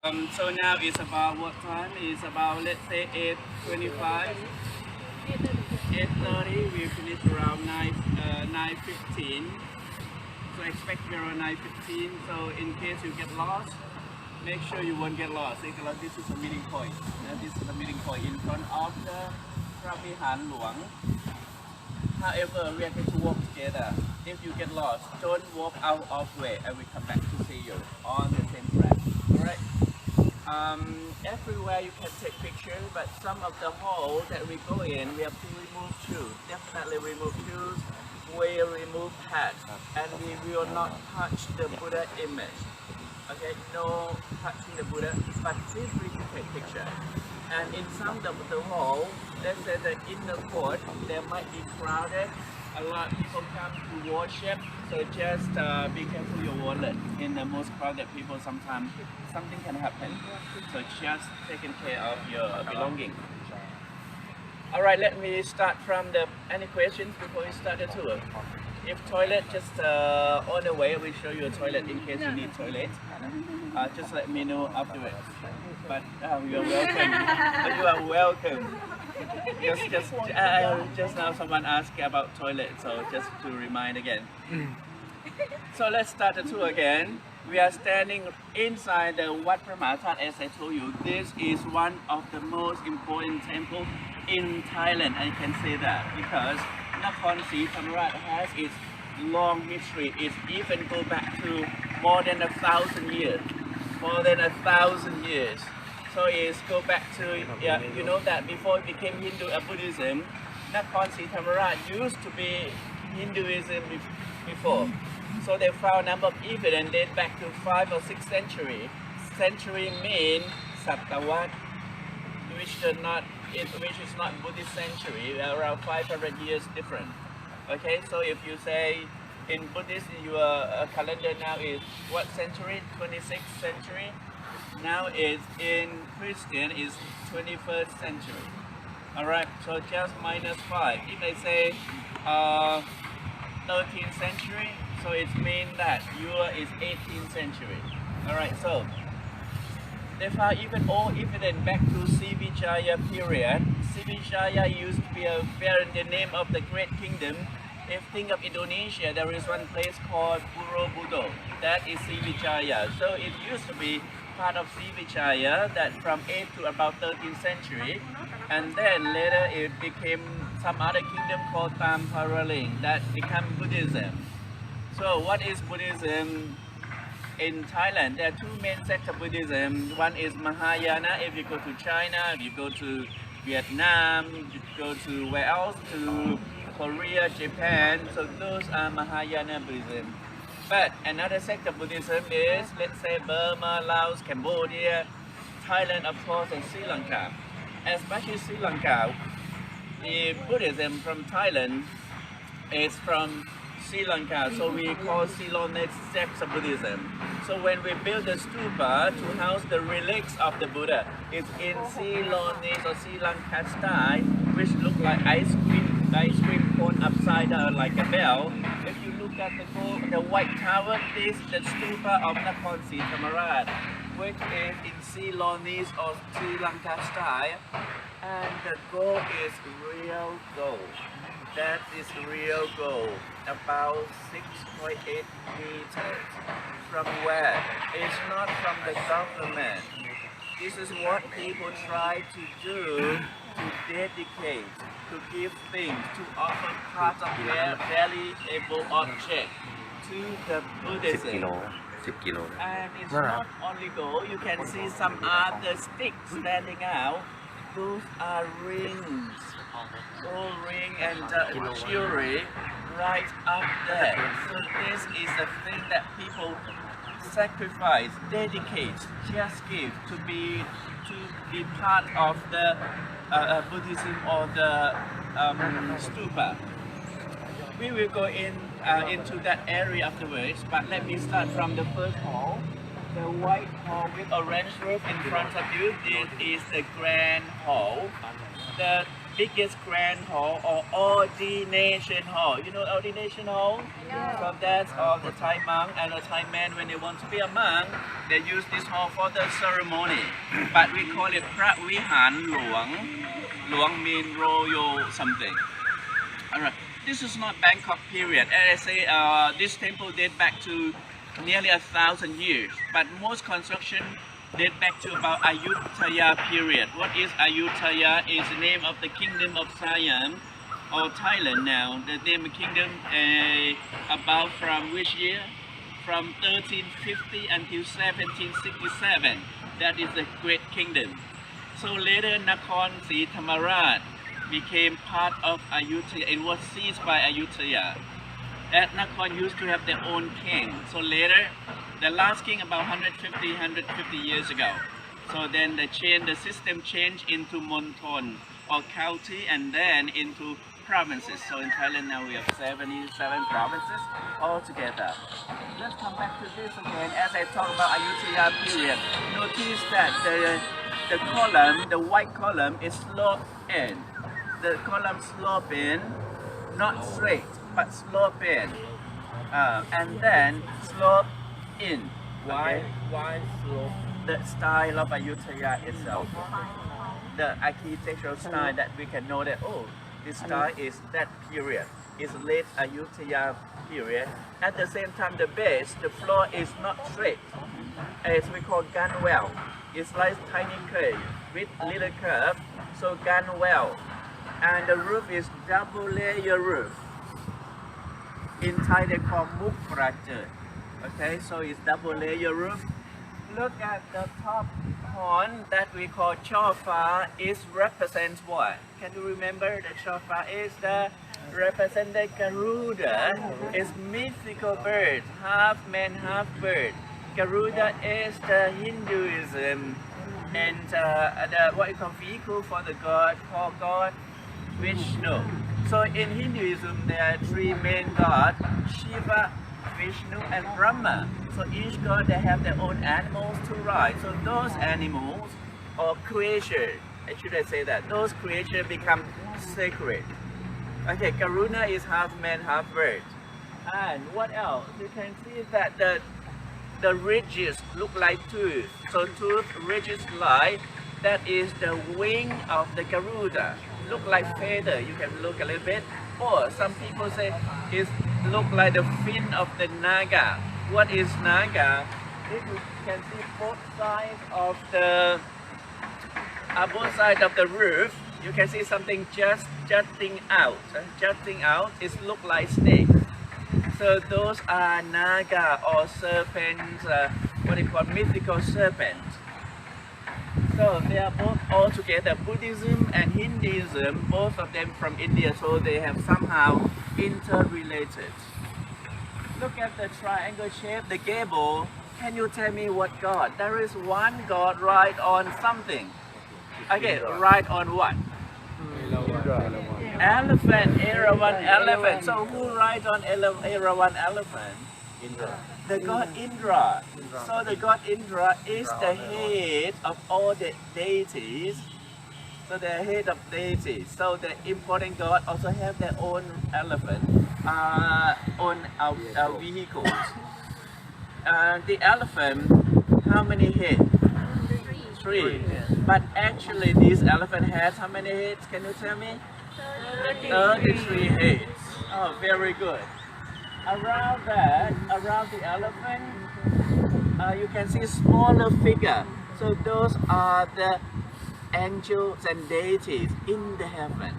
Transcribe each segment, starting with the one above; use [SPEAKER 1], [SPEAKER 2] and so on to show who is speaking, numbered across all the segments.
[SPEAKER 1] So now it's about what time? It's about, let's say, 8:25. 8:30. We finish around 9:15. So expect me around 9:15. So in case you get lost, make sure you won't get lost. Because this is a meeting point. This is a meeting point in front of the Pravihan Luang. However, we are going to walk together. If you get lost, don't walk out of way. I will come back to see you on the same track. Alright? Everywhere you can take pictures, but some of the hole that we go in, we have to remove shoes. Definitely remove shoes. We remove hats, and we will not touch the Buddha image. Okay, no touching the Buddha, but feel free to take pictures. And in some of the hall, let's say the inner court, there might be crowded. A lot of people come to worship, so just be careful your wallet. In the most crowded people, sometimes something can happen. So just taking care of your belongings. All right, let me start from any questions before we start the tour. If toilet, just on the way, we'll show you a toilet in case you need toilet. Just let me know afterwards. But you're welcome. You are welcome. Just now someone asked about toilet, so just to remind again. So let's start the tour again. We are standing inside the Wat Thamarat. As I told you, this is one of the most important temples in Thailand. I can say that because Nakorn Sri has its long history. It even go back to more than 1,000 years. More than 1,000 years. So it's go back to, you know that before it became Hindu and Buddhism, Nakorn Sri used to be Hinduism before. So they found a number of evidence date back to 5 or 6 century. Century mean Satavat, which is not Buddhist century, around 500 years different. Okay, so if you say in Buddhist your calendar now is what century? 26th century. Now is in Christian is 21st century. Alright, so just -5. If I say 13th century, so it means that your is 18th century. Alright, so they found even old evidence back to Srivijaya period. Srivijaya used to be the name of the great kingdom. If you think of Indonesia, there is one place called Borobudur. That is Srivijaya. So it used to be part of Srivijaya that from 8th to about 13th century. And then later it became some other kingdom called Thamarat that became Buddhism. So what is Buddhism in Thailand? There are two main sects of Buddhism. One is Mahayana. If you go to China, if you go to Vietnam, you go to where else? To Korea, Japan. So those are Mahayana Buddhism. But another sect of Buddhism is, let's say, Burma, Laos, Cambodia, Thailand, of course, and Sri Lanka. As much as Sri Lanka, the Buddhism from Thailand is from Sri Lanka, so we call Ceylonese sects of Buddhism. So when we build the Stupa to house the relics of the Buddha, it's in Ceylonese or Sri Lanka style, which look like ice cream cone upside down like a bell. If you look at the white tower, this is the Stupa of Nakorn Sri, which is in Ceylonese or Sri Lanka style, and the gold is real gold. That is real gold, about 6.8 meters. From where? It's not from the government. This is what people try to do to dedicate, to give things, to offer parts of their valuable object to the Buddhism.
[SPEAKER 2] 10 กิโล
[SPEAKER 1] And it's not only gold, you can see some other sticks standing out. Those are rings, gold ring and jewelry right up there. So this is the thing that people sacrifice, dedicate, just give to be part of the Buddhism or the Stupa. We will go into that area afterwards, but let me start from the first hall. The white hall with orange roof in front of you. This is the grand hall. The biggest grand hall or ordination hall. You know ordination hall? So that's all the Thai monk and the Thai man when they want to be a monk, they use this hall for the ceremony. But we call it Pra Vihan Luang. Luang means royal something. Alright, this is not Bangkok period. As I say, this temple date back to nearly 1,000 years. But most construction date back to about Ayutthaya period. What is Ayutthaya? Is the name of the kingdom of Siam or Thailand now. The name of kingdom about from which year? From 1350 until 1767. That is the great kingdom. So later Nakorn Sri Thamarat became part of Ayutthaya. It was seized by Ayutthaya. That Nakorn used to have their own king. So later the last king about 150 years ago. So then the system changed into Monton or county and then into provinces. So in Thailand now we have 77 provinces altogether. Let's come back to this again. As I talk about Ayutthaya period, notice that the column, the white column is sloped in. The column slope in, not straight, but slope in. And then slope in.
[SPEAKER 2] Why slope?
[SPEAKER 1] The style of Ayutthaya itself. The architectural style that we can know that, oh, this style is that period. It's late Ayutthaya period. At the same time, the base, the floor is not straight. As we call gunwale. It's like tiny curve with little curve. So gunwale. And the roof is double layer roof. In Thai they call mukraje. Okay, so it's double layer roof. Look at the top horn that we call chofa. It represents what? Can you remember the chofa is the represent the Garuda. It's mythical bird, half man, half bird. Garuda is the Hinduism and the what you call vehicle for the god called God Vishnu. So in Hinduism there are three main gods, Shiva, Vishnu and Brahma. So each god they have their own animals to ride. So those animals or creatures, should I say that, those creatures become sacred. Okay, Garuda is half man, half bird. And what else? You can see that the ridges look like tooth. So tooth ridges like, that is the wing of the Garuda. Look like feather, you can look a little bit. Or some people say it look like the fin of the Naga. What is Naga? If you can see both sides of the roof, you can see something just jutting out. Jutting out, it look like snake. So those are Naga or serpents, what they call mythical serpents. So they are both all together, Buddhism and Hinduism, both of them from India, so they have somehow interrelated. Look at the triangle shape, the gable. Can you tell me what god? There is one god right on something. Okay, right on what? Elephant, Erawan elephant. So who rides on Erawan elephant?
[SPEAKER 2] Indra.
[SPEAKER 1] The god Indra. So the god Indra is the head of all the deities. So the head of deities. So the important god also have their own elephant, own vehicles. The elephant, how many heads? Three. But actually this elephant has how many heads? Can you tell me? 33 heads. Oh, very good. Around that, around the elephant, you can see smaller figure. So those are the angels and deities in the heaven.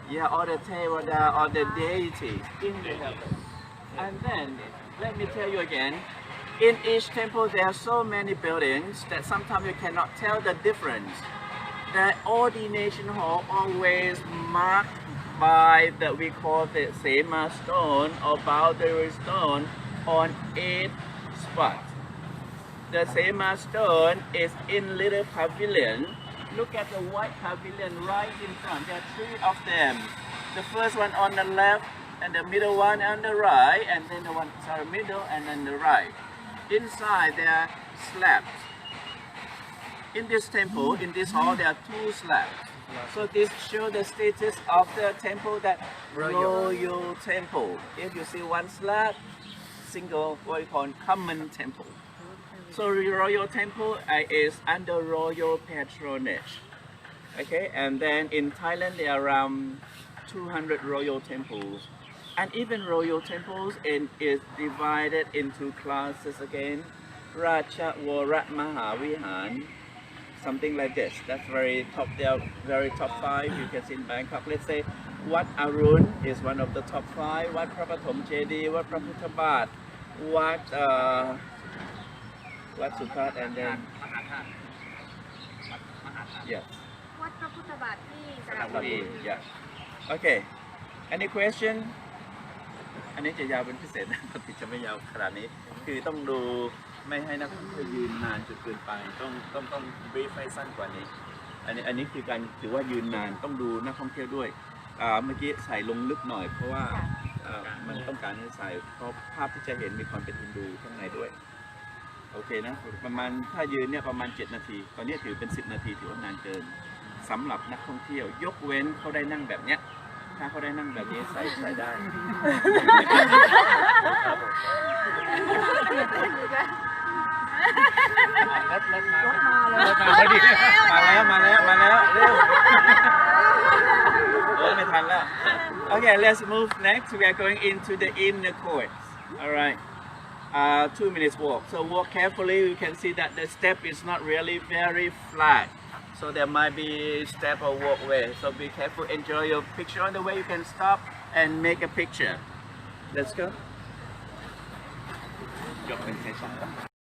[SPEAKER 1] Yeah, or the Tevada or the deities in the heaven. And then, let me tell you again, in each temple there are so many buildings that sometimes you cannot tell the difference. The ordination hall always marked by the, we call the Sema stone or boundary stone on 8 spots. The Sema stone is in little pavilion. Look at the white pavilion right in front. There are 3 of them. The first one on the left, and the middle one on the right, and then the one middle and then the right. Inside there are slabs. In this temple, in this hall, there are 2 slabs. So this show the status of the temple that
[SPEAKER 2] Royal.
[SPEAKER 1] royal temple. If you see one slab, single what you call common temple. So royal temple is under royal patronage. Okay, and then in Thailand there are around 200 royal temples. And even royal temples is divided into classes again. Raja Vara Mahavihan, something like this. That's very top there, very top 5 you can see in Bangkok. Let's say Wat Arun is one of the top 5. Wat Prapathom Jedi, Wat Praputabhat, Wat Sutat, and then yes.
[SPEAKER 3] วัดพระพุทธบาทที่สระบุรี
[SPEAKER 1] Yeah. Okay. Any question? อันนี้จะยาวเป็นพิเศษนะปกติจะไม่ยาวขนาดนี้คือต้องดูไม่ให้นักท่องเที่ยวยืนนานจนเกินไปต้องบรีฟให้สั้นกว่านี้อันนี้คือการถือว่ายืนนานต้องดูนักท่องเที่ยวด้วยเมื่อกี้ใส่ลงลึกหน่อยเพราะว่ามันต้องการให้ใส่เพราะภาพที่จะเห็นมีความเป็นฮินดูข้างในด้วยโอเคนะประมาณถ้ายืนเนี่ยประมาณ7 นาทีตอนนี้ถือเป็น10 นาทีถือว่านานเกินสำหรับนักท่องเที่ยวยกเว้นเขาได้นั่งแบบเนี้ยถ้าเขาได้นั่งแบบนี้ใส่ได้มาแล้วเร็วไม่ทันแล้ว Okay, let's move next. We are going into the inner courts. All right. 2 minutes walk. So walk carefully. You can see that the step is not really very flat. So there might be step or walkway. So be careful. Enjoy your picture on the way. You can stop and make a picture. Let's go.